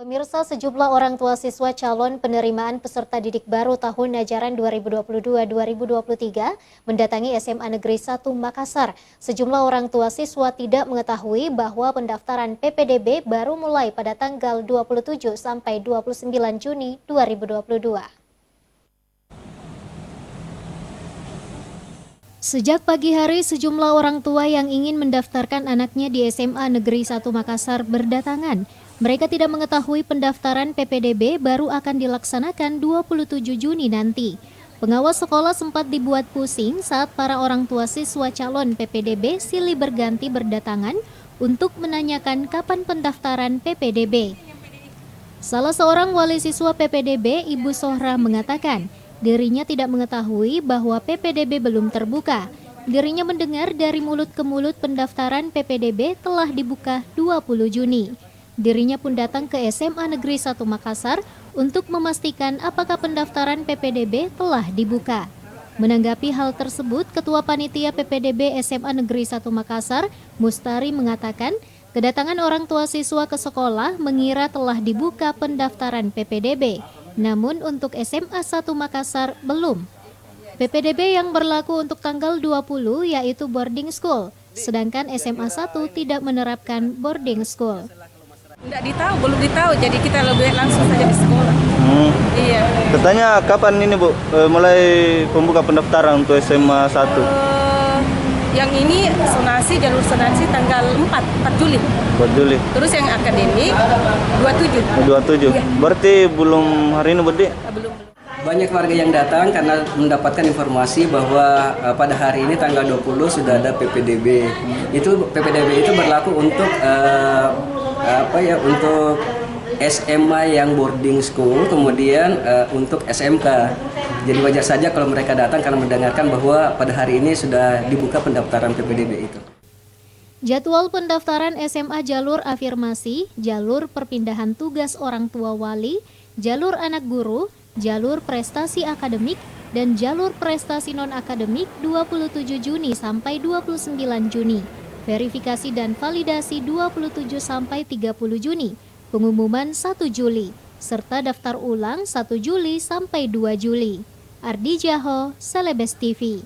Pemirsa, sejumlah orang tua siswa calon penerimaan peserta didik baru tahun ajaran 2022-2023 mendatangi SMA Negeri 1 Makassar. Sejumlah orang tua siswa tidak mengetahui bahwa pendaftaran PPDB baru mulai pada tanggal 27 sampai 29 Juni 2022. Sejak pagi hari, sejumlah orang tua yang ingin mendaftarkan anaknya di SMA Negeri 1 Makassar berdatangan. Mereka tidak mengetahui pendaftaran PPDB baru akan dilaksanakan 27 Juni nanti. Pengawas sekolah sempat dibuat pusing saat para orang tua siswa calon PPDB silih berganti berdatangan untuk menanyakan kapan pendaftaran PPDB. Salah seorang wali siswa PPDB, Ibu Sohra, mengatakan dirinya tidak mengetahui bahwa PPDB belum terbuka. Dirinya mendengar dari mulut ke mulut pendaftaran PPDB telah dibuka 20 Juni. Dirinya pun datang ke SMA Negeri 1 Makassar untuk memastikan apakah pendaftaran PPDB telah dibuka. Menanggapi hal tersebut, Ketua Panitia PPDB SMA Negeri 1 Makassar, Mustari, mengatakan kedatangan orang tua siswa ke sekolah mengira telah dibuka pendaftaran PPDB. Namun untuk SMA 1 Makassar belum. PPDB yang berlaku untuk tanggal 20 yaitu boarding school, sedangkan SMA 1 tidak menerapkan boarding school. Belum ditahu, jadi kita lebih langsung saja di sekolah. Iya. Katanya kapan ini Bu, mulai pembuka pendaftaran untuk SMA 1? Yang ini jalur sonasi tanggal 4 Juli. 4 Juli. Terus yang akademik 27. 27. Iya. Berarti belum hari ini, Bu? Belum. Banyak warga yang datang karena mendapatkan informasi bahwa pada hari ini tanggal 20 sudah ada PPDB. PPDB itu berlaku untuk untuk SMA yang boarding school, kemudian untuk SMK. Jadi wajar saja kalau mereka datang karena mendengarkan bahwa pada hari ini sudah dibuka pendaftaran PPDB itu. Jadwal pendaftaran SMA jalur afirmasi, jalur perpindahan tugas orang tua wali, jalur anak guru, jalur prestasi akademik, dan jalur prestasi non-akademik 27 Juni sampai 29 Juni. Verifikasi dan validasi 27 sampai 30 Juni. Pengumuman 1 Juli. Serta daftar ulang 1 Juli sampai 2 Juli. Ardi Jaho, Celebes TV.